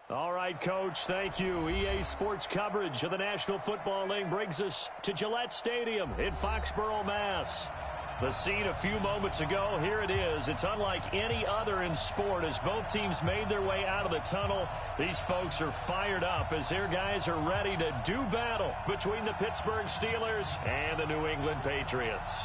All right, Coach, thank you. EA Sports coverage of the National Football League brings us to Gillette Stadium in Foxborough, Mass. The scene a few moments ago, here it is. It's unlike any other in sport as both teams made their way out of the tunnel. These folks are fired up as their guys are ready to do battle between the Pittsburgh Steelers and the New England Patriots.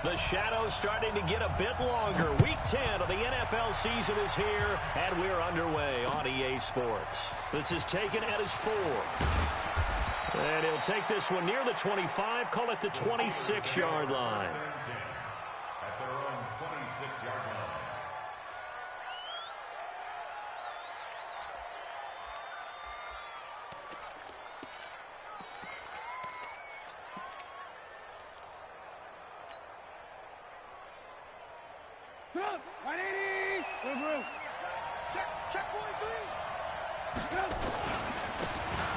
The shadow's starting to get a bit longer. Week 10 of the NFL season is here, and we're underway on EA Sports. This is taken at his 4. And he'll take this one near the 25, call it the 26-yard line. At their own 26-yard line.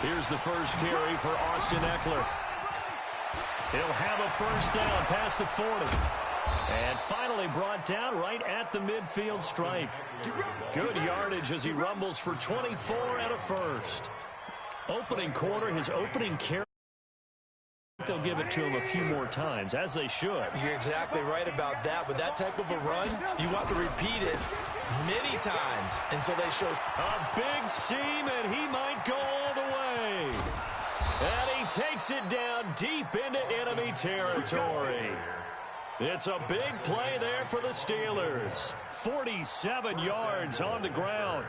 Here's the first carry for Austin Eckler. He'll have a first down past the 40. And finally brought down right at the midfield stripe. Good yardage as he rumbles for 24 and a first. Opening quarter, his opening carry. They'll give it to him a few more times, as they should. You're exactly right about that. With that type of a run, you want to repeat it many times until they show. A big seam, and he might go all the way. And he takes it down deep into enemy territory. It's a big play there for the Steelers. 47 yards on the ground.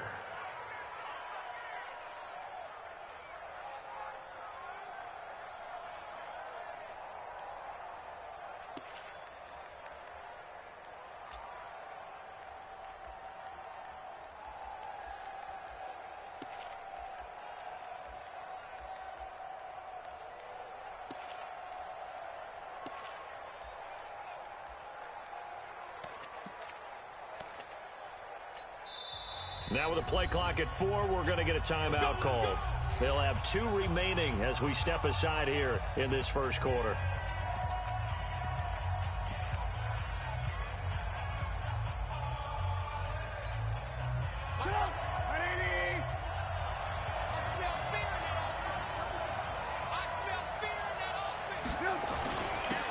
Now with a play clock at 4, we're going to get a timeout called. They'll have 2 remaining as we step aside here in this first quarter.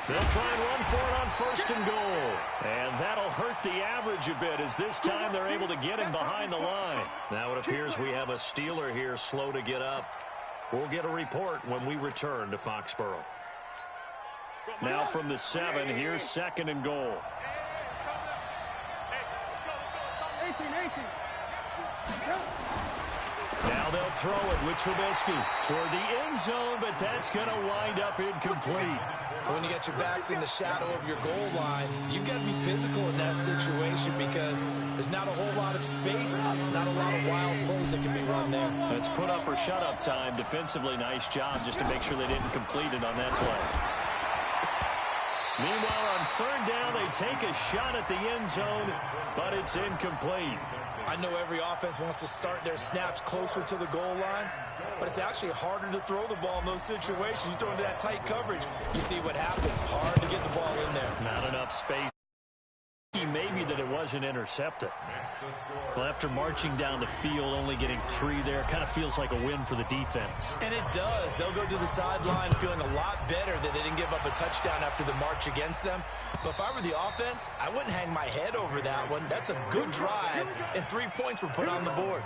They'll try and run for it on first and goal. And that'll hurt the average a bit as this time they're able to get him behind the line. Now it appears we have a Steeler here slow to get up. We'll get a report when we return to Foxborough. Now from the 7, here's second and goal. 18. Now they'll throw it with Trubisky toward the end zone, but that's going to wind up incomplete. When you get your backs in the shadow of your goal line, you've got to be physical in that situation because there's not a whole lot of space, not a lot of wild plays that can be run there. It's put up or shut up time. Defensively, nice job just to make sure they didn't complete it on that play. Meanwhile, on third down, they take a shot at the end zone, but it's incomplete. I know every offense wants to start their snaps closer to the goal line, but it's actually harder to throw the ball in those situations. You throw into that tight coverage, you see what happens. Hard to get the ball in there. Not enough space. Maybe that it wasn't intercepted. Well, after marching down the field, only getting 3 there, kind of feels like a win for the defense. And it does. They'll go to the sideline feeling a lot better that they didn't give up a touchdown after the march against them. But if I were the offense, I wouldn't hang my head over that one. That's a good drive, and 3 points were put on the board.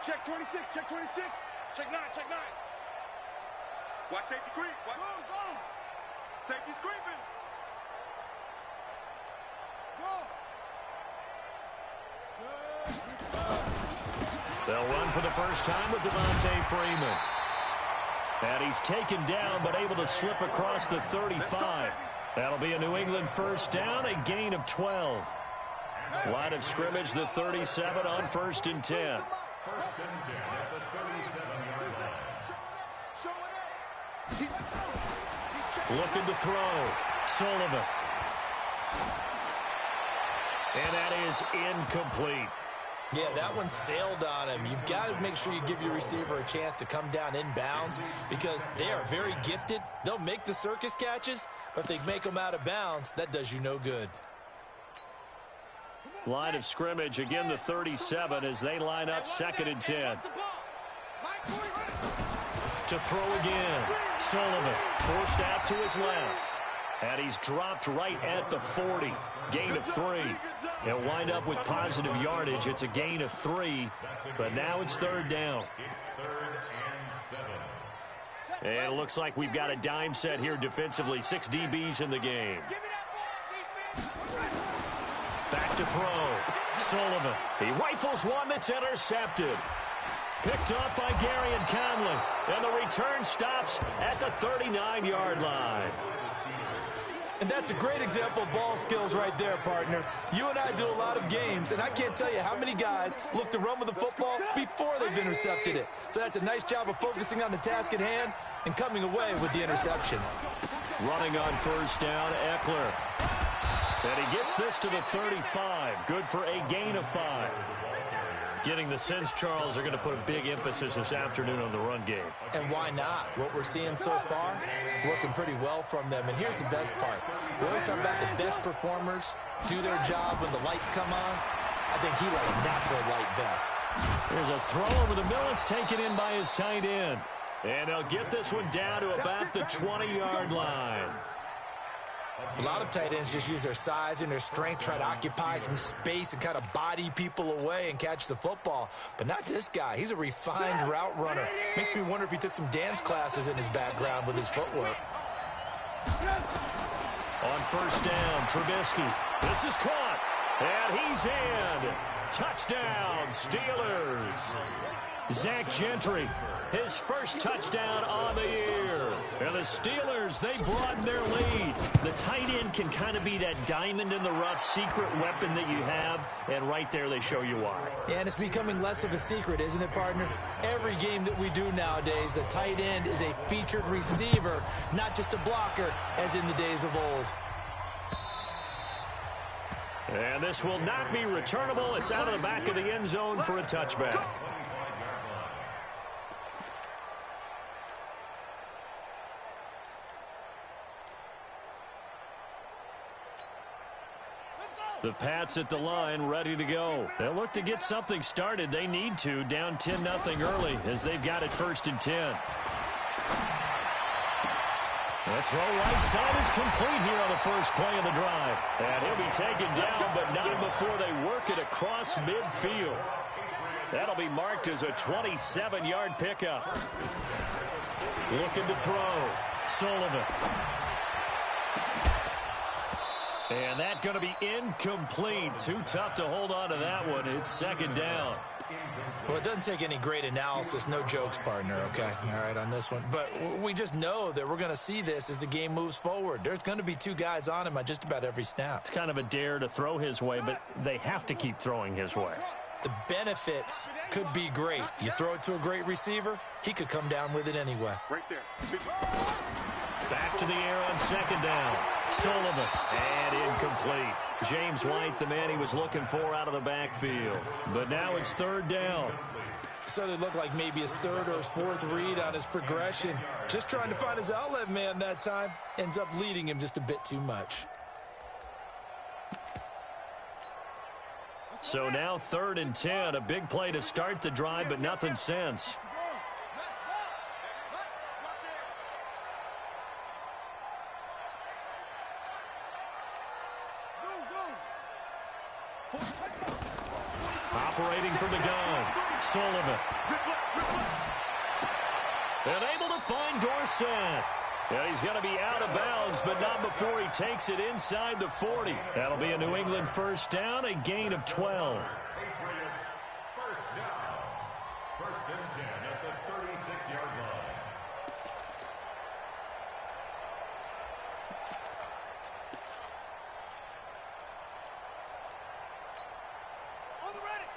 Check 26, check 26. Check 9, check 9. Watch safety creep. Watch. Go. Safety's creeping. Go. They'll run for the first time with Devontae Freeman. And he's taken down but able to slip across the 35. That'll be a New England first down, a gain of 12. Line of scrimmage, the 37 on 1st and 10. First and 10 at the 37-yard line. Looking to throw. Sullivan. And that is incomplete. Yeah, that one sailed on him. You've got to make sure you give your receiver a chance to come down inbounds because they are very gifted. They'll make the circus catches, but if they make them out of bounds, that does you no good. Line of scrimmage, again the 37 as they line up 2nd and 10. To throw again. Sullivan forced out to his left. And he's dropped right at the 40. Gain of 3. He'll wind up with positive yardage. It's a gain of 3, but now it's 3rd down. It's 3rd and 7. And it looks like we've got a dime set here defensively. 6 DBs in the game. Back to throw. Sullivan. He rifles one that's intercepted. Picked up by Gary and Conley. And the return stops at the 39-yard line. And that's a great example of ball skills right there, partner. You and I do a lot of games, and I can't tell you how many guys look to run with the football before they've intercepted it. So that's a nice job of focusing on the task at hand and coming away with the interception. Running on 1st down, Eckler. And he gets this to the 35. Good for a gain of 5. Getting the sense Charles are going to put a big emphasis this afternoon on the run game. And why not? What we're seeing so far is working pretty well from them. And here's the best part. We always talk about the best performers do their job when the lights come on. I think he likes natural light best. There's a throw over the middle. It's taken in by his tight end. And they'll get this one down to about the 20-yard line. A lot of tight ends just use their size and their strength, try to occupy some space and kind of body people away and catch the football. But not this guy. He's a refined route runner. Makes me wonder if he took some dance classes in his background with his footwork. On 1st down, Trubisky. This is caught. And he's in. Touchdown, Steelers. Zach Gentry, his first touchdown on the year. And the Steelers, they broaden their lead. The tight end can kind of be that diamond in the rough secret weapon that you have, and right there they show you why. Yeah, and it's becoming less of a secret, isn't it, partner? Every game that we do nowadays, the tight end is a featured receiver, not just a blocker, as in the days of old. And this will not be returnable. It's out of the back of the end zone for a touchback. The Pats at the line, ready to go. They'll look to get something started. They need to, down 10-0 early, as they've got it 1st and 10. The throw right side is complete here on the first play of the drive. And he'll be taken down, but not before they work it across midfield. That'll be marked as a 27-yard pickup. Looking to throw. Sullivan. And that's going to be incomplete. Too tough to hold on to that one. It's 2nd down. Well, it doesn't take any great analysis. No jokes, partner, okay? All right, on this one. But we just know that we're going to see this as the game moves forward. There's going to be 2 guys on him on just about every snap. It's kind of a dare to throw his way, but they have to keep throwing his way. The benefits could be great. You throw it to a great receiver, he could come down with it anyway. Right there. Back to the air on 2nd down. Sullivan, and incomplete. James White, the man he was looking for out of the backfield. But now it's 3rd down. So it looked like maybe his 3rd or his 4th read on his progression. Just trying to find his outlet man that time. Ends up leading him just a bit too much. So now 3rd and 10. A big play to start the drive, but nothing since. Operating from the gun, Sullivan. And able to find Dorsett. And he's going to be out of bounds, but not before he takes it inside the 40. That'll be a New England 1st down, a gain of 12. Patriots, 1st down. 1st and 10 at the 36-yard line.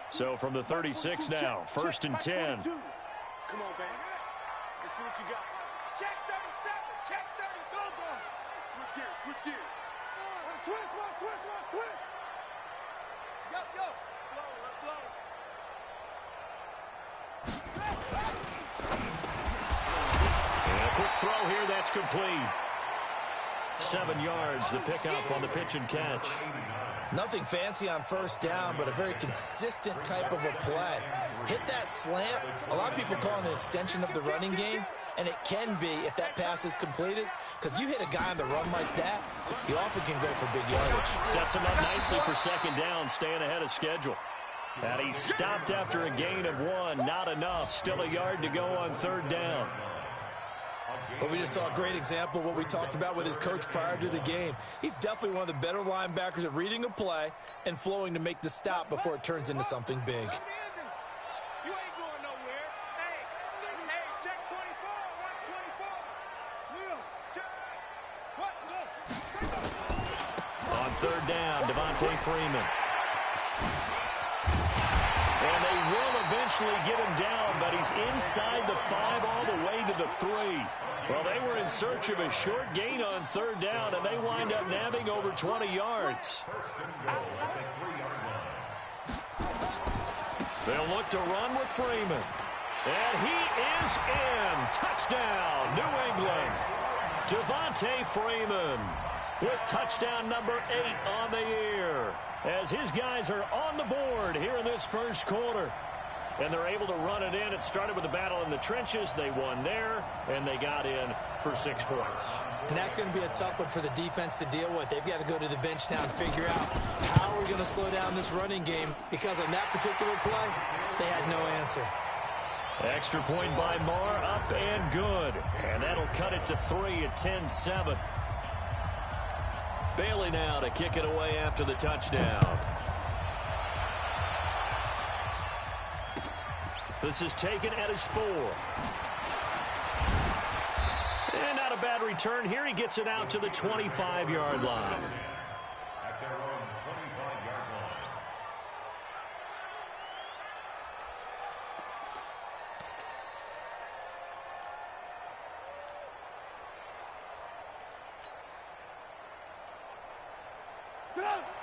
So from the 36 now, 1st and 10. Come on, baby. Let's see what you got. Check 37. Check 37. Go. Switch gears. Switch gears. Switch. Go. Blow. Let blow. And a quick throw here. That's complete. 7 yards, the pickup on the pitch and catch. Nothing fancy on first down, but a very consistent type of a play. Hit that slant. A lot of people call it an extension of the running game, and it can be if that pass is completed, because you hit a guy on the run like that, he often can go for big yardage. Sets him up nicely for second down, staying ahead of schedule. And he stopped after a gain of 1. Not enough. Still a yard to go on third down. But we just saw a great example of what we talked about with his coach prior to the game. He's definitely one of the better linebackers at reading a play and flowing to make the stop before it turns into something big. You ain't going nowhere. Hey, check 24. Watch 24. Neil, check. What? Go. On third down, Devontae Freeman. And they will eventually get him down, but he's inside the 5 all the way to the 3. Well, they were in search of a short gain on third down, and they wind up nabbing over 20 yards. They'll look to run with Freeman. And he is in. Touchdown, New England. Devontae Freeman with touchdown number 8 on the year, as his guys are on the board here in this first quarter. And they're able to run it in. It started with a battle in the trenches. They won there, and they got in for 6 points. And that's going to be a tough one for the defense to deal with. They've got to go to the bench now and figure out how we're going to slow down this running game, because on that particular play, they had no answer. Extra point by Marr, up and good. And that'll cut it to 3 at 10-7. Bailey now to kick it away after the touchdown. This is taken at his 4. And not a bad return here. He gets it out to the 25-yard line. At their own 25-yard line.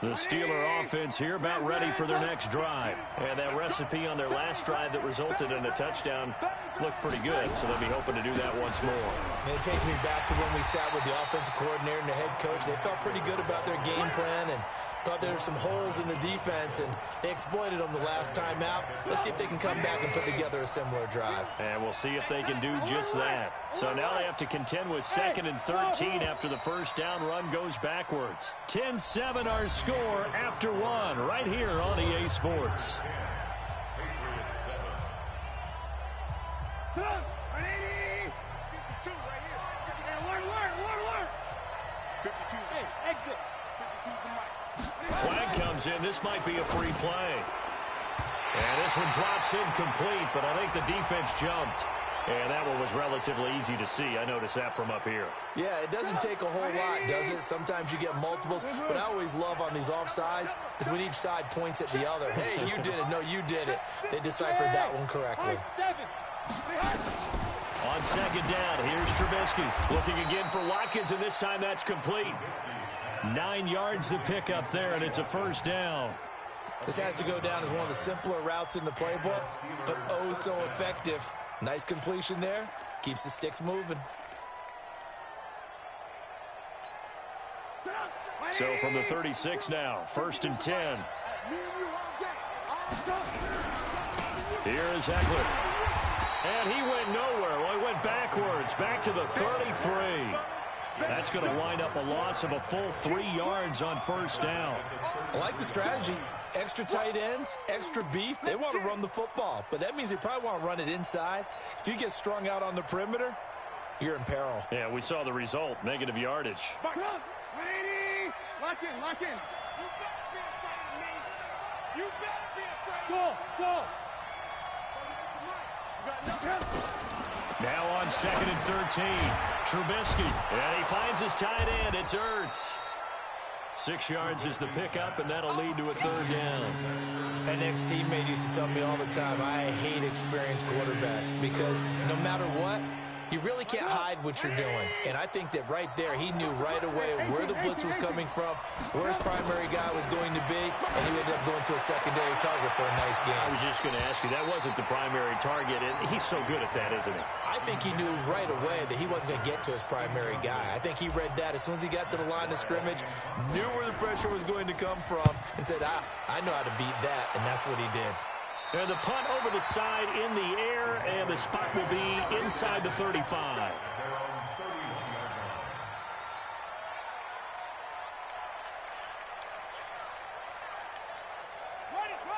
The Steeler offense here about ready for their next drive. And that recipe on their last drive that resulted in a touchdown looked pretty good, so they'll be hoping to do that once more. And it takes me back to when we sat with the offensive coordinator and the head coach. They felt pretty good about their game plan and thought there were some holes in the defense, and they exploited them the last time out. Let's see if they can come back and put together a similar drive. And we'll see if they can do just that. So now they have to contend with 2nd and 13 after the first down run goes backwards. 10-7 our score after 1 right here on EA Sports. Patriots 7. 52 right here. Hey, alert. 52. Hey, exit. 52's the mic. Flag comes in. This might be a free play. And this one drops incomplete, but I think the defense jumped. And that one was relatively easy to see. I noticed that from up here. Yeah, it doesn't take a whole lot, does it? Sometimes you get multiples. What I always love on these offsides is when each side points at the other. Hey, you did it. No, you did it. They deciphered that one correctly. On second down, here's Trubisky. Looking again for Watkins, and this time that's complete. 9 yards to pick up there, and it's a first down. This has to go down as one of the simpler routes in the playbook, but oh so effective. Nice completion there. Keeps the sticks moving. So from the 36 now, 1st and 10. Here's Eckler. And he went nowhere. Well, he went backwards, back to the 33. That's going to wind up a loss of a full 3 yards on first down. I like the strategy. Extra tight ends, extra beef. They want to run the football, but that means they probably want to run it inside. If you get strung out on the perimeter, you're in peril. Yeah, we saw the result, negative yardage. Lock in. You better be afraid. Go. Now on 2nd and 13, Trubisky. And he finds his tight end. It's Ertz. 6 yards is the pickup, and that'll lead to a 3rd down. An ex-teammate used to tell me all the time, I hate experienced quarterbacks because no matter what, You really can't hide what you're doing. And I think that right there, he knew right away where the blitz was coming from, where his primary guy was going to be, and he ended up going to a secondary target for a nice game. I was just going to ask you, that wasn't the primary target, and he's so good at that, isn't he? I think he knew right away that he wasn't going to get to his primary guy. I think he read that as soon as he got to the line of scrimmage, knew where the pressure was going to come from, and said, I know how to beat that, and that's what he did. And the punt over the side in the air, and the spot will be inside the 35.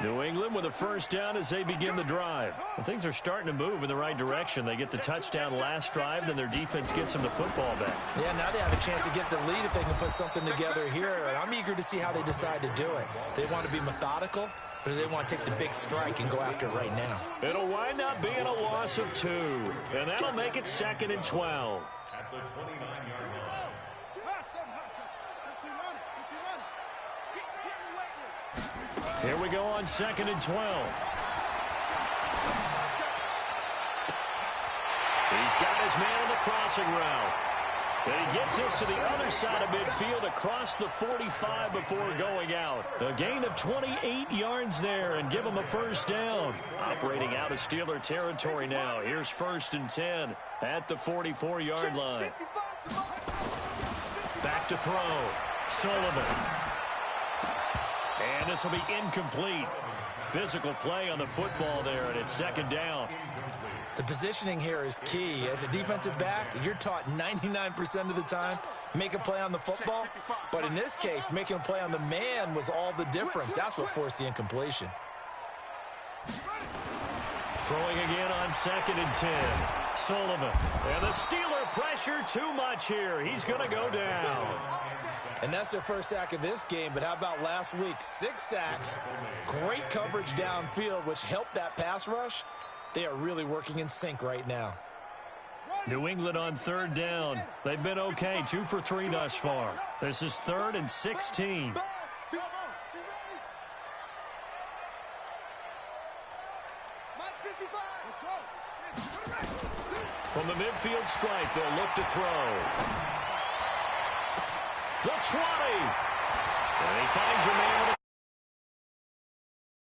New England with a first down as they begin the drive. And things are starting to move in the right direction. They get the touchdown last drive, then their defense gets them the football back. Yeah, now they have a chance to get the lead if they can put something together here. And I'm eager to see how they decide to do it. Do they want to be methodical, or do they want to take the big strike and go after it right now? It'll wind up being a loss of 2, and that'll make it 2nd and 12. At the 29-yard line. Here we go on 2nd and 12. He's got his man on the crossing route. And he gets us to the other side of midfield across the 45 before going out. A gain of 28 yards there and give him a first down. Operating out of Steeler territory now. Here's 1st and 10 at the 44-yard line. Back to throw. Sullivan. And this will be incomplete. Physical play on the football there, and it's 2nd down. The positioning here is key. As a defensive back, you're taught 99% of the time, make a play on the football. But in this case, making a play on the man was all the difference. That's what forced the incompletion. Throwing again on 2nd and 10. Sullivan. And the Steeler pressure too much here. He's going to go down. And that's their first sack of this game, but how about last week? 6 sacks, great coverage downfield, which helped that pass rush. They are really working in sync right now. New England on 3rd down. They've been okay, 2 for 3 thus far. This is 3rd and 16. From the midfield stripe, they'll look to throw. The 20. And he finds a man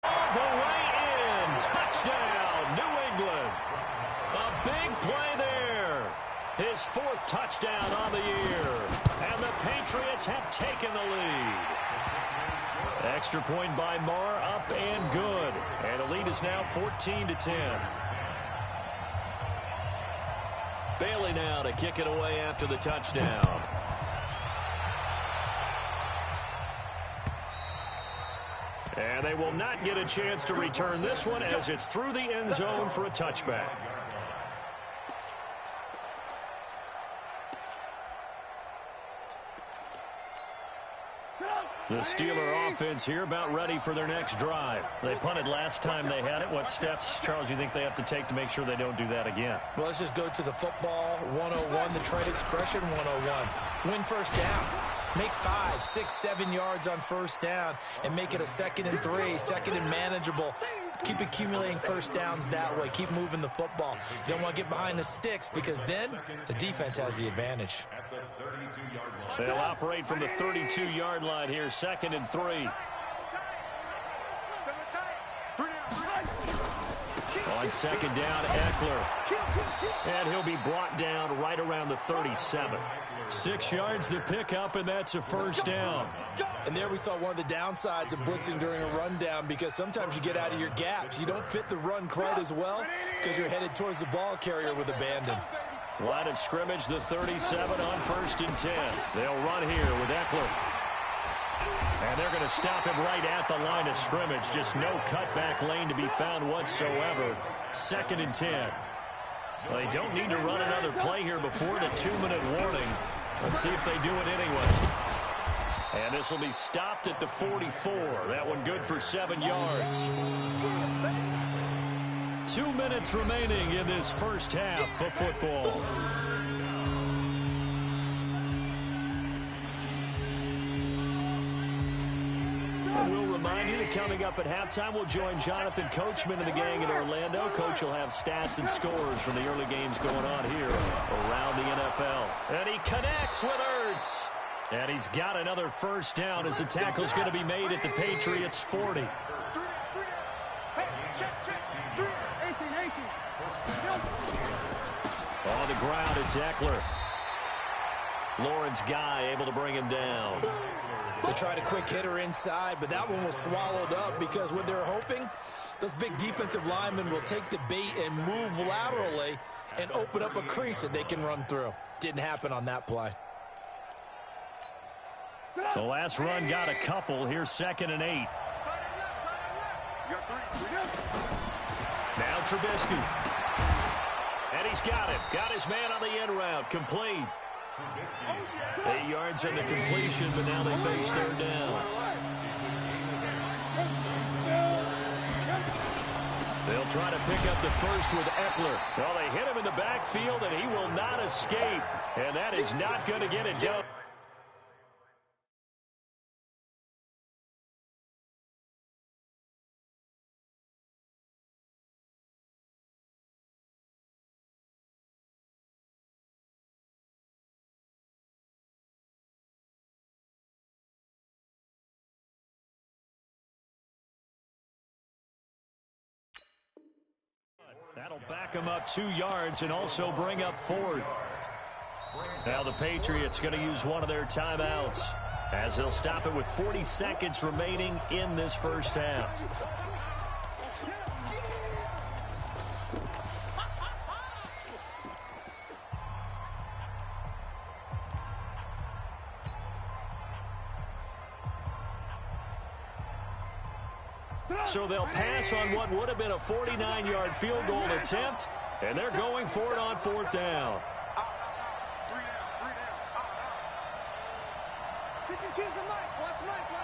all the way in. Touchdown, New England. A big play there. His 4th touchdown on the year. And the Patriots have taken the lead. Extra point by Marr, up and good. And the lead is now 14-10. Bailey now to kick it away after the touchdown. And they will not get a chance to return this one as it's through the end zone for a touchback. The Steeler offense here about ready for their next drive. They punted last time they had it. What steps, Charles, you think they have to take to make sure they don't do that again? Well, let's just go to the football 101, the trade expression 101. Win first down. Make 5, 6, 7 yards on first down and make it a 2nd and 3, 2nd and manageable. Keep accumulating first downs that way. Keep moving the football. You don't want to get behind the sticks because then the defense has the advantage. They'll operate from the 32-yard line here, 2nd and 3. On 2nd down, Eckler. And he'll be brought down right around the 37. 6 yards the pickup, and that's a first down. And there we saw one of the downsides of blitzing during a rundown because sometimes you get out of your gaps. You don't fit the run quite as well because you're headed towards the ball carrier with abandon. Line of scrimmage, the 37 on 1st and 10. They'll run here with Eckler. And they're going to stop him right at the line of scrimmage. Just no cutback lane to be found whatsoever. 2nd and 10. Well, they don't need to run another play here before the 2-minute warning. Let's see if they do it anyway. And this will be stopped at the 44. That one good for 7 yards. 2 minutes remaining in this first half of football. And we'll remind you the coming up at halftime. We'll join Jonathan Coachman and the gang in Orlando. Coach will have stats and scores from the early games going on here around the NFL. And he connects with Ertz. And he's got another first down as the tackle's going to be made at the Patriots' 40. On the ground, it's Eckler. Lawrence Guy able to bring him down. They tried a quick hitter inside, but that one was swallowed up because what they're hoping, those big defensive linemen will take the bait and move laterally and open up a crease that they can run through. Didn't happen on that play. The last run got a couple. Here's 2nd and 8. Now Trubisky. And he's got it. Got his man on the end route. Complete. 8 yards on the completion, but now they face 3rd down. They'll try to pick up the first with Eckler. Well, they hit him in the backfield, and he will not escape. And that is not going to get it done. That'll back him up 2 yards and also bring up 4th. Now the Patriots going to use one of their timeouts as they'll stop it with 40 seconds remaining in this first half. So they'll pass on what would have been a 49-yard field goal attempt, and they're going for it on 4th down.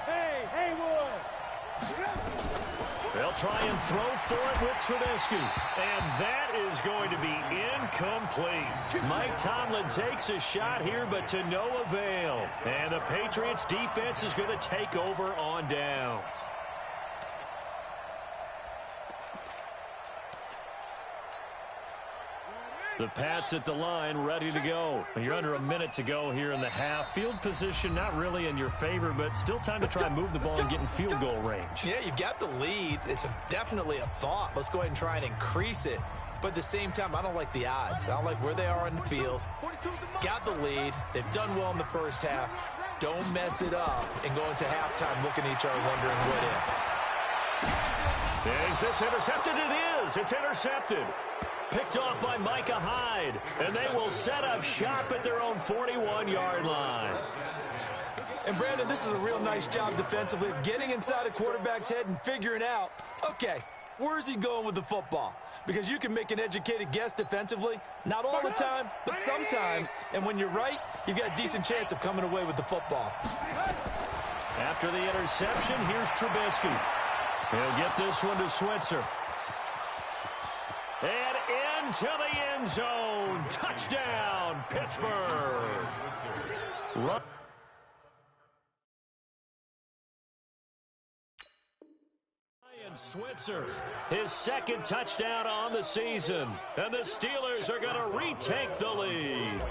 Hey, Haywood. They'll try and throw for it with Trubisky, and that is going to be incomplete. Mike Tomlin takes a shot here, but to no avail. And the Patriots defense is going to take over on downs. The Pats at the line, ready to go. You're under a minute to go here in the half. Field position not really in your favor, but still time to try and move the ball and get in field goal range. Yeah, you've got the lead. It's definitely a thought. Let's go ahead and try and increase it. But at the same time, I don't like the odds. I don't like where they are in the field. Got the lead. They've done well in the first half. Don't mess it up and go into halftime looking at each other wondering what if. Is this intercepted? It is. It's intercepted. Picked off by Micah Hyde, and they will set up shop at their own 41-yard line. And, Brandon, this is a real nice job defensively of getting inside a quarterback's head and figuring out, okay, where's he going with the football? Because you can make an educated guess defensively, not all the time, but sometimes. And when you're right, you've got a decent chance of coming away with the football. After the interception, here's Trubisky. He'll get this one to Switzer. And into the end zone. Touchdown, Pittsburgh. Ryan Switzer, his 2nd touchdown on the season. And the Steelers are going to retake the lead.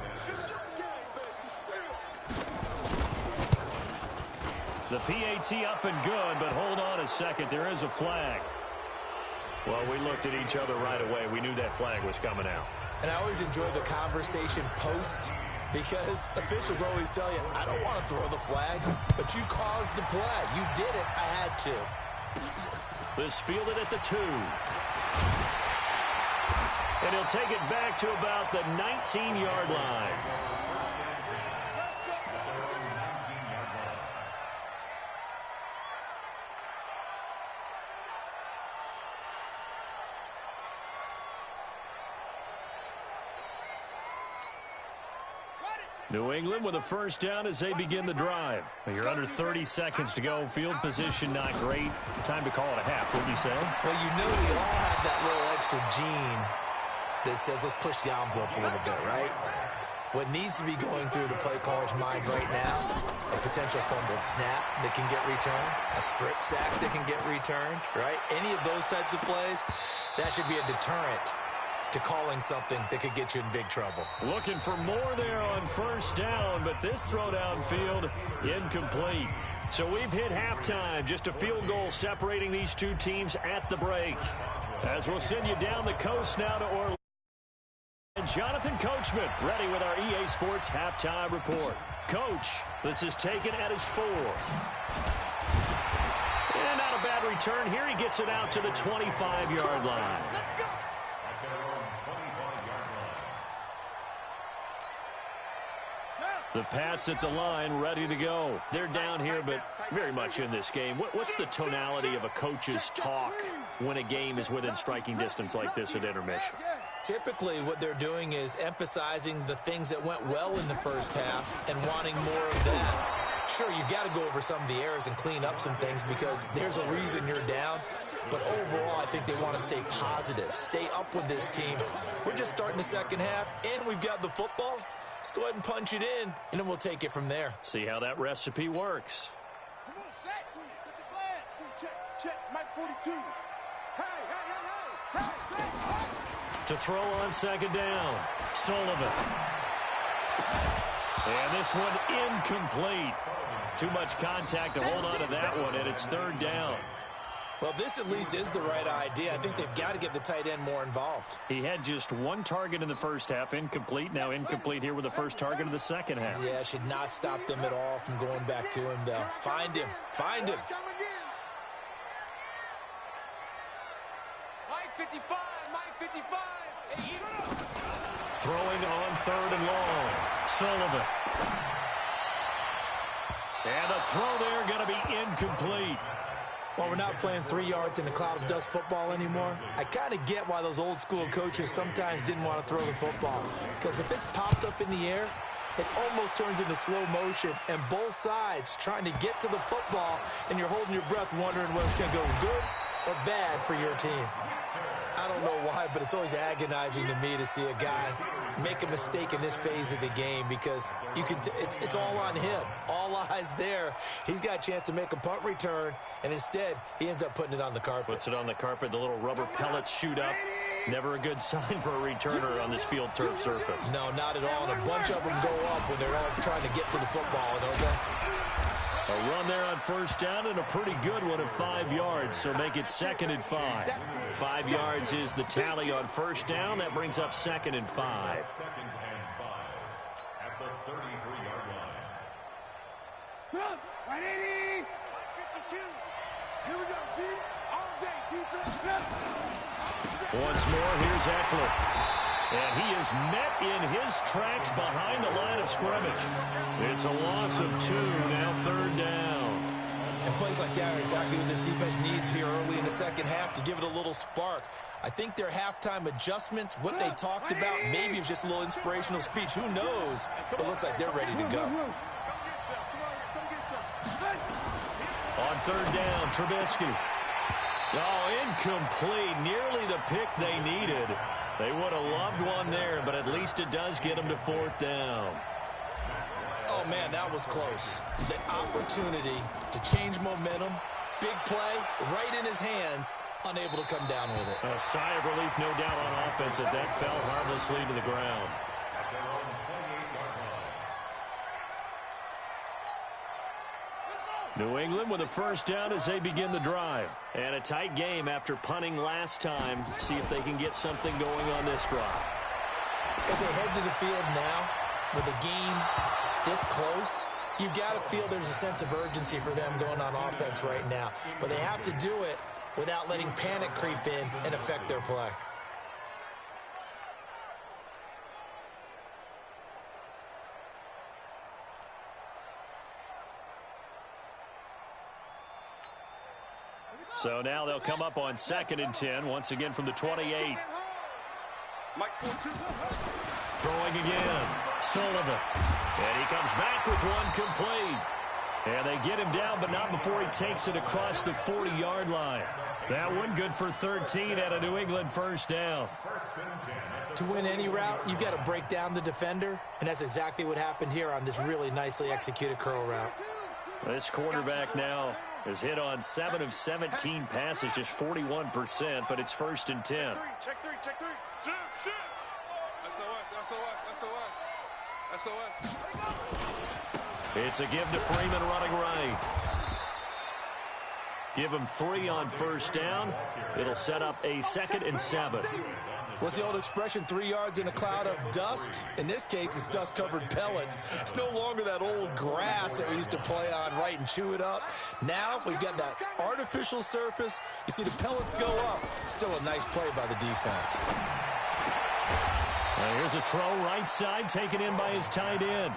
The PAT up and good, but hold on a second. There is a flag. Well, we looked at each other right away. We knew that flag was coming out. And I always enjoy the conversation post because officials always tell you, I don't want to throw the flag, but you caused the play. You did it. I had to. This fielded at the 2. And he'll take it back to about the 19-yard line. New England with a first down as they begin the drive. You're under 30 seconds to go. Field position not great. Time to call it a half, wouldn't you say? Well, you know we all have that little extra gene that says let's push the envelope a little bit, right? What needs to be going through the play caller's mind right now, a potential fumbled snap that can get returned, a strip sack that can get returned, right? Any of those types of plays, that should be a deterrent to calling something that could get you in big trouble. Looking for more there on first down, but this throw downfield incomplete. So we've hit halftime, just a field goal separating these two teams at the break. As we'll send you down the coast now to Orlando. And Jonathan Coachman ready with our EA Sports halftime report. Coach, this is taken at his 4. And not a bad return here. He gets it out to the 25-yard line. The Pats at the line, ready to go. They're down here, but very much in this game. What's the tonality of a coach's talk when a game is within striking distance like this at intermission? Typically, what they're doing is emphasizing the things that went well in the first half and wanting more of that. Sure, you've got to go over some of the errors and clean up some things because there's a reason you're down. But overall, I think they want to stay positive, stay up with this team. We're just starting the second half, and we've got the football. Let's go ahead and punch it in, and then we'll take it from there. See how that recipe works. Come on, sack 2. Get the flag. 2, check. Mike 42. Hey, sack. To throw on second down, Sullivan. And this one incomplete. Too much contact to hold on to that one, and it's third down. Well, this at least is the right idea. I think they've got to get the tight end more involved. He had just one target in the first half, incomplete. Now incomplete here with the first target of the second half. Yeah, should not stop them at all from going back to him, though. Find him. Find him. Mike 55. Mike 55. Throwing on third and long. Sullivan. And the throw there going to be incomplete. Well, we're not playing 3 yards in a cloud of dust football anymore. I kind of get why those old school coaches sometimes didn't want to throw the football. Because if it's popped up in the air, it almost turns into slow motion. And both sides trying to get to the football, and you're holding your breath wondering whether it's going to go good or bad for your team. I don't know why, but it's always agonizing to me to see a guy make a mistake in this phase of the game because you can. It's all on him. All eyes there. He's got a chance to make a punt return, and instead he ends up putting it on the carpet. Puts it on the carpet. The little rubber pellets shoot up. Never a good sign for a returner on this field turf surface. No, not at all. And a bunch of them go up when they're all trying to get to the football, don't they? A run there on first down and a pretty good one of 5 yards, so make it 2nd and 5. 5 yards is the tally on first down. That brings up 2nd and 5. 2nd and 5 at the 33-yard line. 180. 52. Here we go, D. All day, defense. Once more, here's Eckler. And he is met in his tracks behind the line of scrimmage. It's a loss of 2, now third down. And plays like that are exactly what this defense needs here early in the second half to give it a little spark. I think their halftime adjustments, what they talked about, maybe it was just a little inspirational speech. Who knows? But it looks like they're ready to go. On third down, Trubisky. Oh, incomplete. Nearly the pick they needed. They would have loved one there, but at least it does get them to fourth down. Oh, man, that was close. The opportunity to change momentum, big play, right in his hands, unable to come down with it. A sigh of relief, no doubt, on offense that fell harmlessly to the ground. New England with a first down as they begin the drive. And a tight game after punting last time. See if they can get something going on this drive. As they head to the field now, with a game this close, you've got to feel there's a sense of urgency for them going on offense right now. But they have to do it without letting panic creep in and affect their play. So now they'll come up on 2nd and 10, once again from the 28. Throwing again, Sullivan. And he comes back with one complete. And they get him down, but not before he takes it across the 40-yard line. That one good for 13 at a New England first down. To win any route, you've got to break down the defender, and that's exactly what happened here on this really nicely executed curl route. This quarterback now has hit on 7 of 17 passes, just 41%, but it's first and 10. Check three. Shift. SOS. It's a give to Freeman running right. Give him 3 on first down. It'll set up a 2nd and 7. What's the old expression, 3 yards in a cloud of dust? In this case, it's dust-covered pellets. It's no longer that old grass that we used to play on, right, and chew it up. Now we've got that artificial surface. You see the pellets go up. Still a nice play by the defense. Here's a throw right side, taken in by his tight end.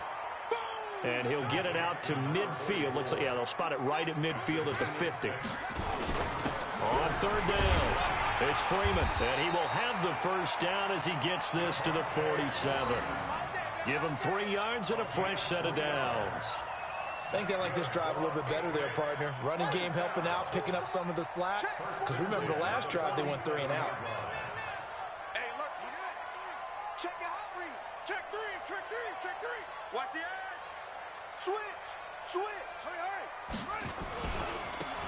And he'll get it out to midfield. They'll spot it right at midfield at the 50. On third down, it's Freeman, and he will have the first down as he gets this to the 47. Give him 3 yards and a fresh set of downs. I think they like this drive a little bit better there, partner. Running game helping out, picking up some of the slack. Because remember, the last drive, they went 3 and out. Hey, look. Check your hot read. Check three. Watch the edge. Switch. Hurry.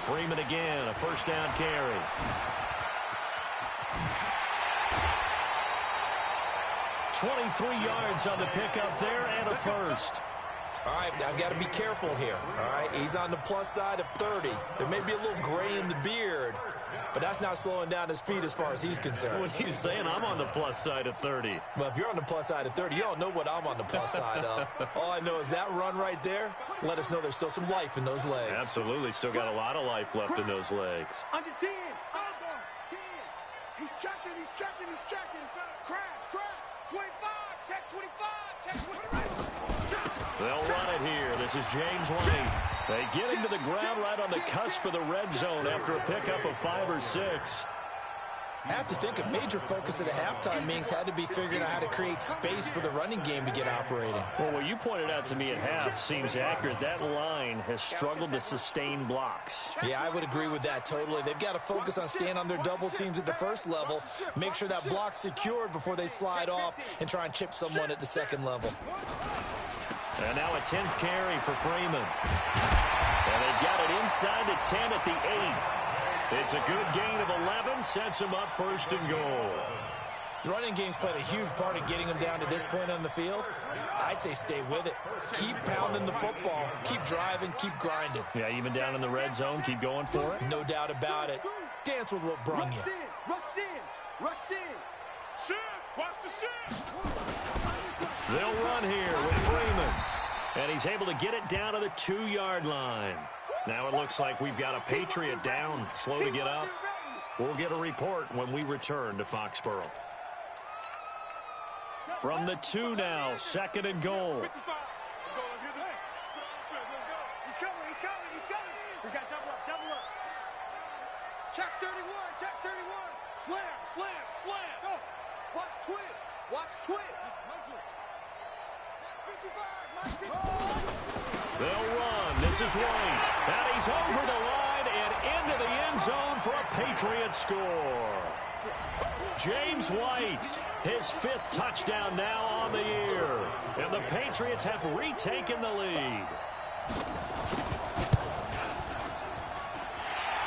Freeman again, a first down carry. $23 yards on the pickup there and a first. All right, I've got to be careful here. All right, he's on the plus side of 30. There may be a little gray in the beard, but that's not slowing down his feet as far as he's concerned. What he's saying, I'm on the plus side of 30. Well, if you're on the plus side of 30, you don't know what I'm on the plus side of. All I know is that run right there let us know there's still some life in those legs. Absolutely, still got a lot of life left in those legs. Under 10. 10. He's checking. Crash. 25. Check 25. Check 25. They'll run it here. This is James White. They get him to the ground right on the cusp of the red zone after a pickup of 5 or 6. I have to think a major focus at the halftime meetings had to be figuring out how to create space for the running game to get operating. Well, what you pointed out to me at half seems accurate. That line has struggled to sustain blocks. Yeah, I would agree with that totally. They've got to focus on staying on their double teams at the first level, make sure that block's secured before they slide off and try and chip someone at the second level. And now a 10th carry for Freeman. And they've got it inside the 10 at the 8. It's a good gain of 11, sets him up first and goal. The running game's played a huge part in getting them down to this point on the field. I say stay with it. Keep pounding the football. Keep driving. Keep grinding. Yeah, even down in the red zone, keep going for it. No doubt about it. Dance with what brung you. Rush in. Shift. Watch the shift. They'll run here with Freeman. And he's able to get it down to the 2-yard line. Now it looks like we've got a Patriot down, slow to get up. We'll get a report when we return to Foxborough. From the 2 now, 2nd and goal. Let's go. He's coming. We got double up. Check 31. Slam. Go. Watch twist. Mike 55. They'll run. This is White. And he's over the line and into the end zone for a Patriot score. James White, his 5th touchdown now on the year. And the Patriots have retaken the lead.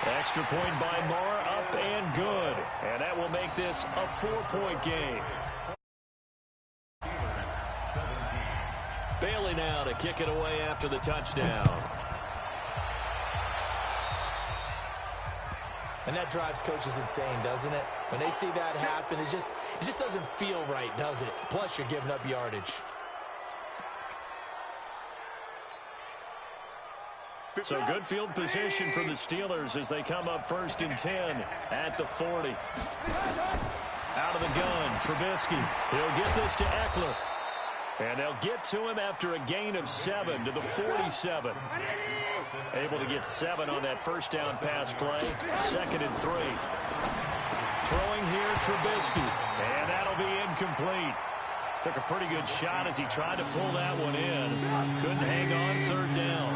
Extra point by Moore, up and good. And that will make this a 4-point game. Bailey now to kick it away after the touchdown. And that drives coaches insane, doesn't it? When they see that happen, it just doesn't feel right, does it? Plus, you're giving up yardage. So good field position for the Steelers as they come up first and 10 at the 40. Out of the gun, Trubisky. He'll get this to Eckler. And they'll get to him after a gain of 7 to the 47. Able to get 7 on that first down pass play. 2nd and 3. Throwing here, Trubisky. And that'll be incomplete. Took a pretty good shot as he tried to pull that one in. Couldn't hang on 3rd down.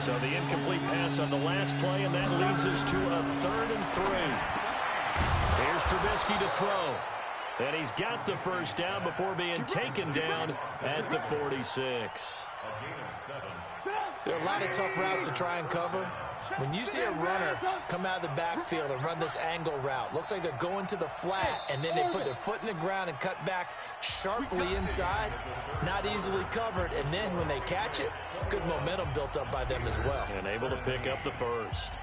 So the incomplete pass on the last play, and that leads us to a 3rd and 3. Here's Trubisky to throw. And he's got the first down before being taken down at the 46. There are a lot of tough routes to try and cover. When you see a runner come out of the backfield and run this angle route, looks like they're going to the flat, and then they put their foot in the ground and cut back sharply inside, not easily covered, and then when they catch it, good momentum built up by them as well. And able to pick up the first.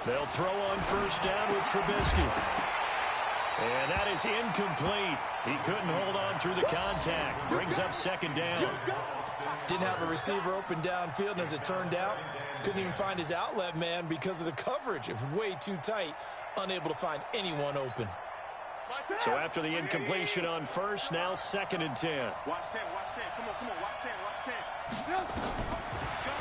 They'll throw on first down with Trubisky. And that is incomplete. He couldn't hold on through the contact. Brings up 2nd down. Didn't have a receiver open downfield, and as it turned out, couldn't even find his outlet man because of the coverage. It was way too tight, unable to find anyone open. So after the incompletion on first, now 2nd and 10. Watch 10, watch 10. Come on, watch 10, watch 10.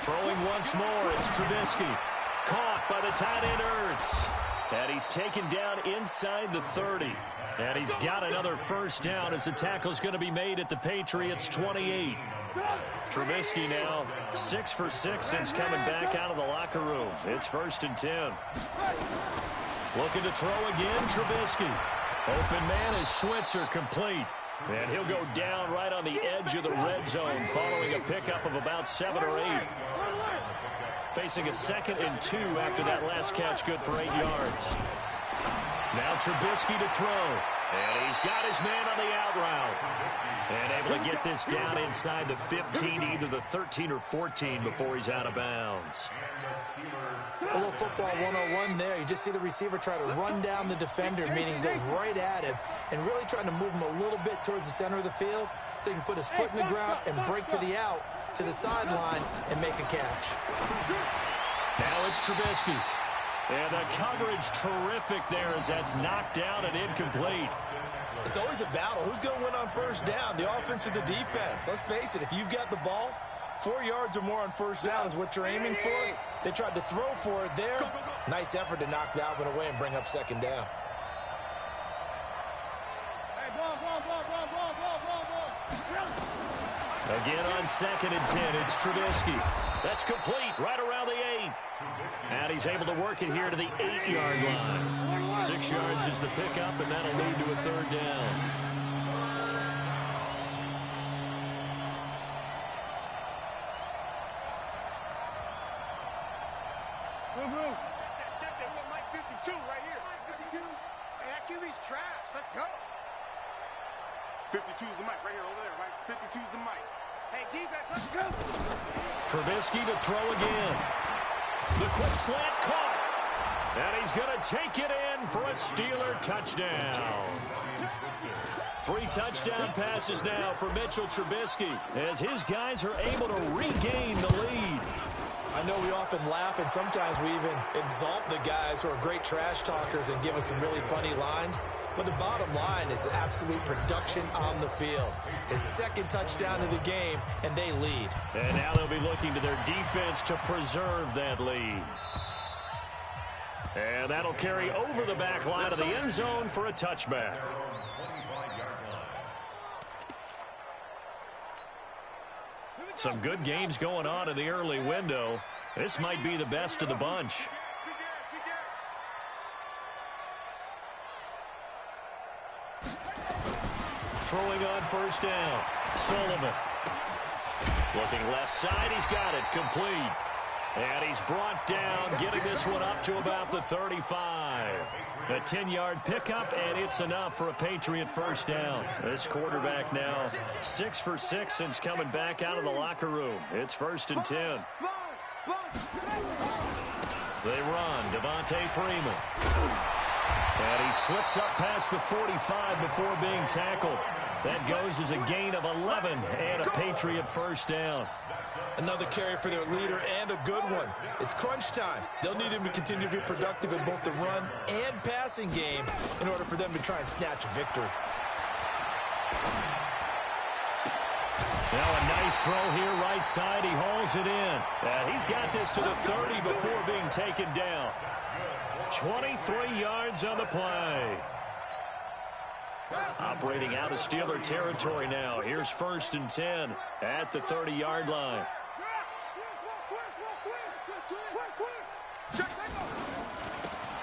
Throwing once more, it's Trubisky. Caught by the tight end Ertz. And he's taken down inside the 30. And he's got another first down as the tackle's going to be made at the Patriots' 28. Trubisky now 6 for 6 since coming back out of the locker room. It's 1st and 10. Looking to throw again, Trubisky. Open man is Switzer, complete. And he'll go down right on the edge of the red zone following a pickup of about 7 or 8. Facing a 2nd and 2 after that last catch, good for 8 yards. Now Trubisky to throw. And he's got his man on the out route. And able to get this down inside the 15, either the 13 or 14 before he's out of bounds. A little football 101 there. You just see the receiver try to run down the defender, meaning he goes right at him, and really trying to move him a little bit towards the center of the field so he can put his foot in the ground and break to the out, to the sideline, and make a catch. Now it's Trubisky. And the coverage terrific there as that's knocked down and incomplete. It's always a battle. Who's going to win on first down, the offense or the defense? Let's face it, if you've got the ball, 4 yards or more on first down is what you're aiming for. They tried to throw for it there. Nice effort to knock that one away and bring up 2nd down. Again on 2nd and 10, it's Trubisky. That's complete right around the 8. And he's able to work it here to the 8-yard line. 6 yards is the pickup, and that'll lead to a 3rd down. Check that with Mike 52 right here. 52. Hey, that QB's trash. Let's go. 52's the mic right here over there, right? 52's the mic. Hey, defense, let's go. Trubisky to throw again. The quick slant caught. And he's going to take it in for a Steeler touchdown. 3 touchdown passes now for Mitchell Trubisky as his guys are able to regain the lead. I know we often laugh, and sometimes we even exalt the guys who are great trash talkers and give us some really funny lines. But the bottom line is absolute production on the field. His 2nd touchdown of the game, and they lead. And now they'll be looking to their defense to preserve that lead. And that'll carry over the back line of the end zone for a touchback. Some good games going on in the early window. This might be the best of the bunch. Throwing on first down. Sullivan. Looking left side. He's got it. Complete. And he's brought down, getting this one up to about the 35. A 10-yard pickup, and it's enough for a Patriot first down. This quarterback now 6 for 6 since coming back out of the locker room. It's 1st and 10. They run. Devontae Freeman. And he slips up past the 45 before being tackled. That goes as a gain of 11 and a Patriot first down. Another carry for their leader and a good one. It's crunch time. They'll need him to continue to be productive in both the run and passing game in order for them to try and snatch a victory. Now a nice throw here right side. He hauls it in. And he's got this to the 30 before being taken down. 23 yards on the play. Operating out of Steeler territory now. Here's 1st and 10 at the 30-yard line.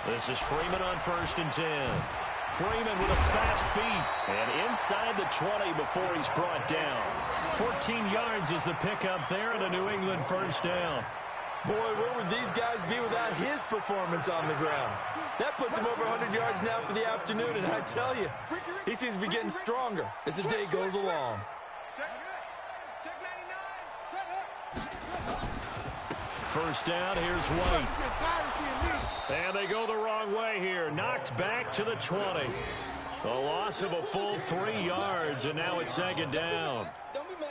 This is Freeman on 1st and 10. Freeman with a fast feet and inside the 20 before he's brought down. 14 yards is the pickup there and a New England 1st down. Boy, where would these guys be without his performance on the ground? That puts him over 100 yards now for the afternoon, and I tell you, he seems to be getting stronger as the day goes along. First down, here's White. And they go the wrong way here. Knocked back to the 20. A loss of a full 3 yards, and now it's 2nd down.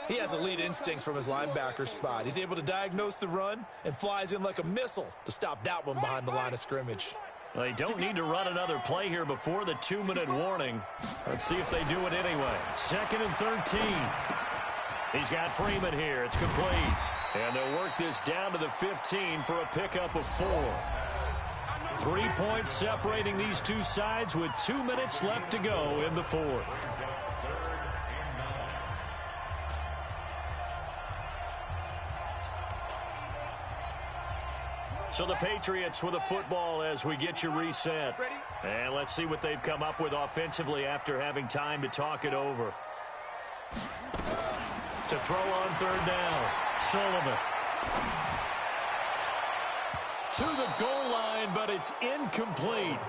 He has elite instincts from his linebacker spot. He's able to diagnose the run and flies in like a missile to stop that one behind the line of scrimmage. They don't need to run another play here before the 2-minute warning. Let's see if they do it anyway. 2nd and 13. He's got Freeman here. It's complete. And they'll work this down to the 15 for a pickup of 4. 3 points separating these two sides with 2 minutes left to go in the 4th. So the Patriots with a football as we get you reset. And let's see what they've come up with offensively after having time to talk it over. To throw on 3rd down, Sullivan. To the goal line, but it's incomplete.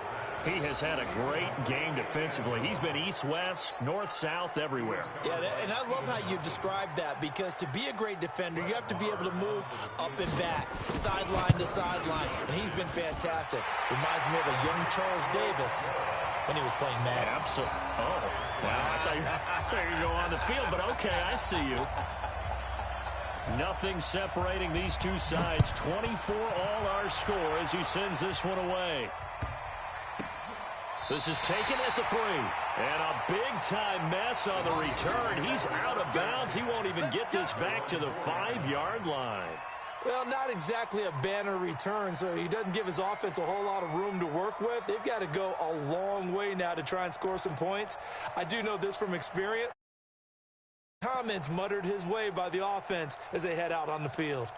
He has had a great game defensively. He's been east-west, north-south, everywhere. Yeah, and I love how you described that, because to be a great defender, you have to be able to move up and back, sideline to sideline, and he's been fantastic. Reminds me of a young Charles Davis when he was playing Madden. Absolutely. Oh, wow. I thought you were going on the field, but okay, I see you. Nothing separating these two sides. 24 all our score as he sends this one away. This is taken at the 3. And a big-time mess on the return. He's out of bounds. He won't even get this back to the 5-yard line. Well, not exactly a banner return, so he doesn't give his offense a whole lot of room to work with. They've got to go a long way now to try and score some points. I do know this from experience. Comments muttered his way by the offense as they head out on the field.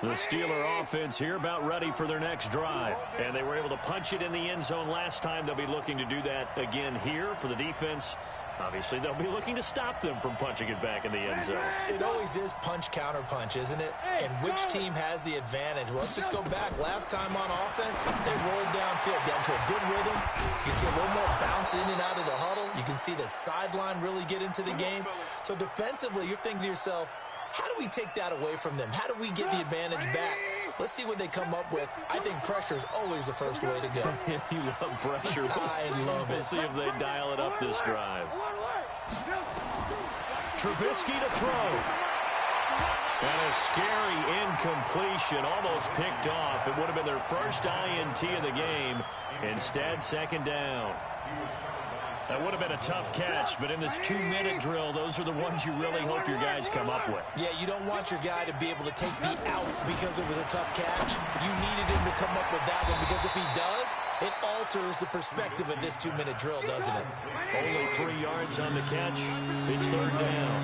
The Steeler offense here about ready for their next drive. And they were able to punch it in the end zone last time. They'll be looking to do that again here for the defense. Obviously, they'll be looking to stop them from punching it back in the end zone. It always is punch-counter-punch, isn't it? And which team has the advantage? Well, let's just go back. Last time on offense, they rolled downfield, down to a good rhythm. You can see a little more bounce in and out of the huddle. You can see the sideline really get into the game. So defensively, you're thinking to yourself, how do we take that away from them? How do we get the advantage back? Let's see what they come up with. I think pressure is always the first way to go. You love pressure. I love it. We'll see if they dial it up this drive. Trubisky to throw. And a scary incompletion, almost picked off. It would have been their first INT of the game. Instead, 2nd down. That would have been a tough catch, but in this 2-minute drill, those are the ones you really hope your guys come up with. Yeah, you don't want your guy to be able to take the out because it was a tough catch. You needed him to come up with that one, because if he does, it alters the perspective of this 2-minute drill, doesn't it? Only 3 yards on the catch. It's 3rd down.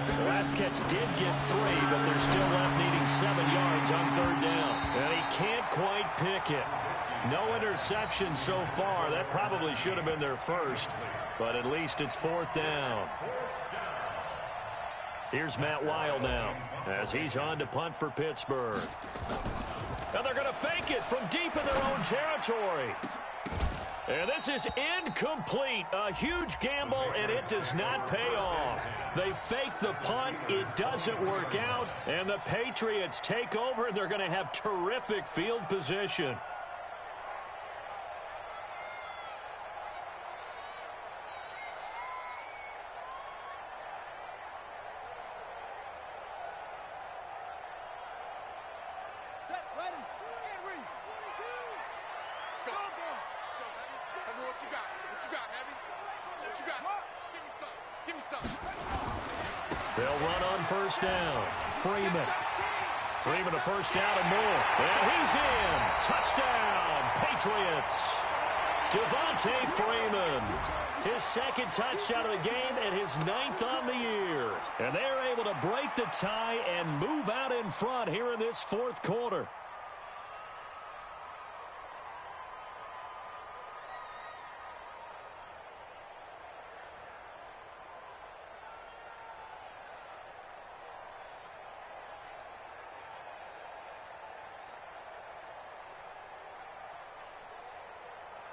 The last catch did get 3, but they're still left needing 7 yards on 3rd down. And he can't quite pick it. No interception so far. That probably should have been their first, but at least it's 4th down. Here's Matt Weil now as he's on to punt for Pittsburgh. And they're going to fake it from deep in their own territory. And this is incomplete. A huge gamble, and it does not pay off. They fake the punt. It doesn't work out, and the Patriots take over, and they're going to have terrific field position. What you got, Heavy? What you got? Give me some. Give me some. They'll run on first down. Freeman a first down and more. And he's in. Touchdown, Patriots. Devontae Freeman. His second touchdown of the game and his 9th on the year. And they're able to break the tie and move out in front here in this fourth quarter.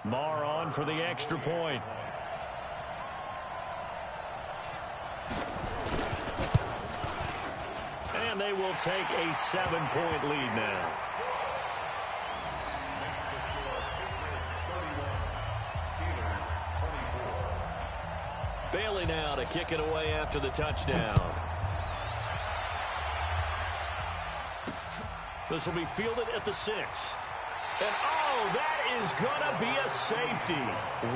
Marr on for the extra point. And they will take a 7-point lead now. Bailey now to kick it away after the touchdown. This will be fielded at the 6. And, oh, that is going to be a safety.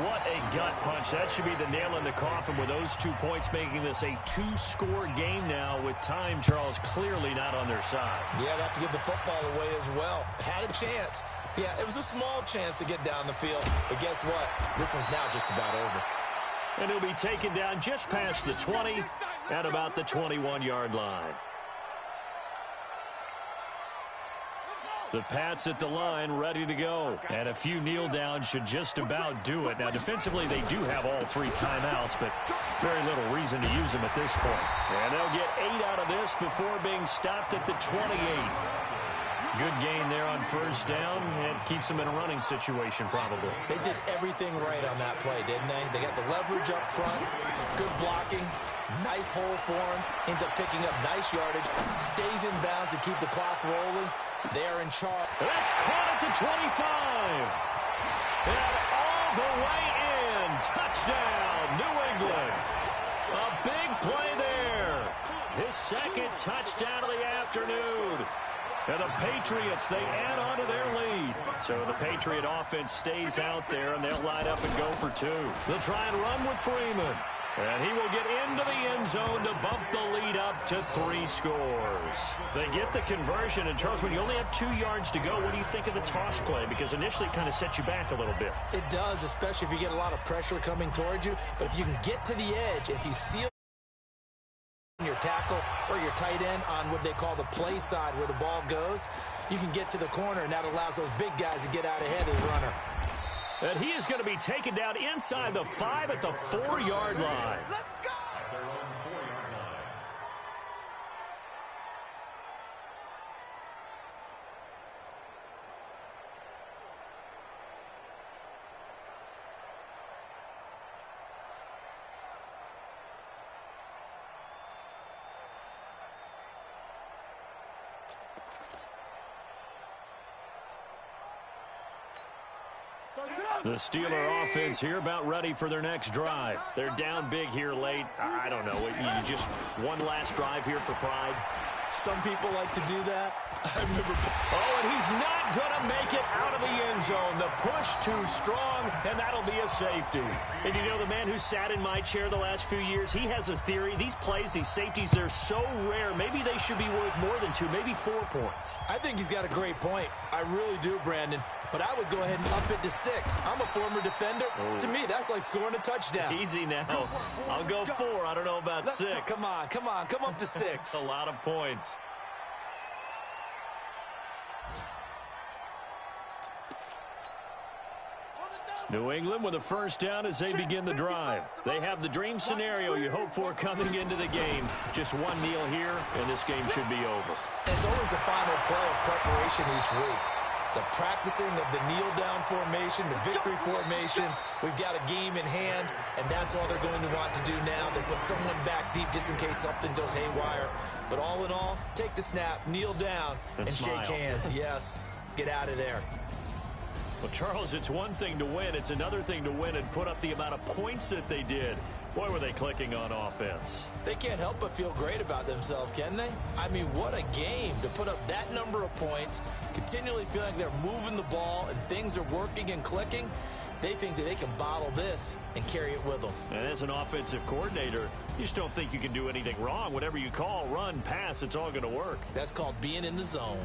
What a gut punch. That should be the nail in the coffin with those 2 points, making this a 2-score game now with time, Charles, clearly not on their side. Yeah, they have to give the football away as well. Had a chance. Yeah, it was a small chance to get down the field. But guess what? This one's now just about over. And he'll be taken down just past the 20 at about the 21-yard line. The Pats at the line, ready to go. And a few kneel downs should just about do it. Now, defensively, they do have all 3 timeouts, but very little reason to use them at this point. And they'll get 8 out of this before being stopped at the 28. Good gain there on first down, and keeps them in a running situation, probably. They did everything right on that play, didn't they? They got the leverage up front, good blocking, nice hole for him, ends up picking up nice yardage, stays in bounds to keep the clock rolling. They're in charge. That's caught at the 25. And all the way in. Touchdown, New England. A big play there. His second touchdown of the afternoon. And the Patriots, they add on to their lead. So the Patriot offense stays out there, and they'll line up and go for 2. They'll try and run with Freeman. And he will get into the end zone to bump the lead up to 3 scores. They get the conversion. And, Charles, when you only have 2 yards to go, what do you think of the toss play? Because initially it kind of sets you back a little bit. It does, especially if you get a lot of pressure coming towards you. But if you can get to the edge, if you seal your tackle or your tight end on what they call the play side where the ball goes, you can get to the corner, and that allows those big guys to get out ahead of the runner. And he is going to be taken down inside the 5 at the 4-yard line. Let's go! The Steeler offense here about ready for their next drive. They're down big here late. I don't know. You just one last drive here for pride. Some people like to do that. I remember. Oh, and he's not going to make it out of the end zone. The push too strong, and that'll be a safety. And you know, the man who sat in my chair the last few years, he has a theory. These plays, these safeties, they're so rare. Maybe they should be worth more than 2, maybe 4 points. I think he's got a great point. I really do, Brandon. But I would go ahead and up it to 6. I'm a former defender. Oh. To me, that's like scoring a touchdown. Easy now. I'll go 4. I don't know about 6. Come on. Come up to 6. A lot of points. New England with a first down as they begin the drive. They have the dream scenario you hope for coming into the game. Just one kneel here, and this game should be over. It's always the final play of preparation each week. The practicing of the kneel-down formation, the victory formation. We've got a game in hand, and that's all they're going to want to do now. They put someone back deep just in case something goes haywire. But all in all, take the snap, kneel down, and shake hands. Yes, get out of there. Well, Charles, it's one thing to win. It's another thing to win and put up the amount of points that they did. Boy, were they clicking on offense. They can't help but feel great about themselves, can they? I mean, what a game to put up that number of points, continually feeling like they're moving the ball and things are working and clicking. They think that they can bottle this and carry it with them. And as an offensive coordinator, you just don't think you can do anything wrong. Whatever you call, run, pass, it's all going to work. That's called being in the zone.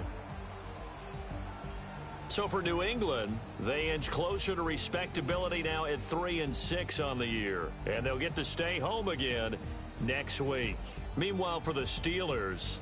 So for New England, they inch closer to respectability now at 3-6 on the year. And they'll get to stay home again next week. Meanwhile, for the Steelers,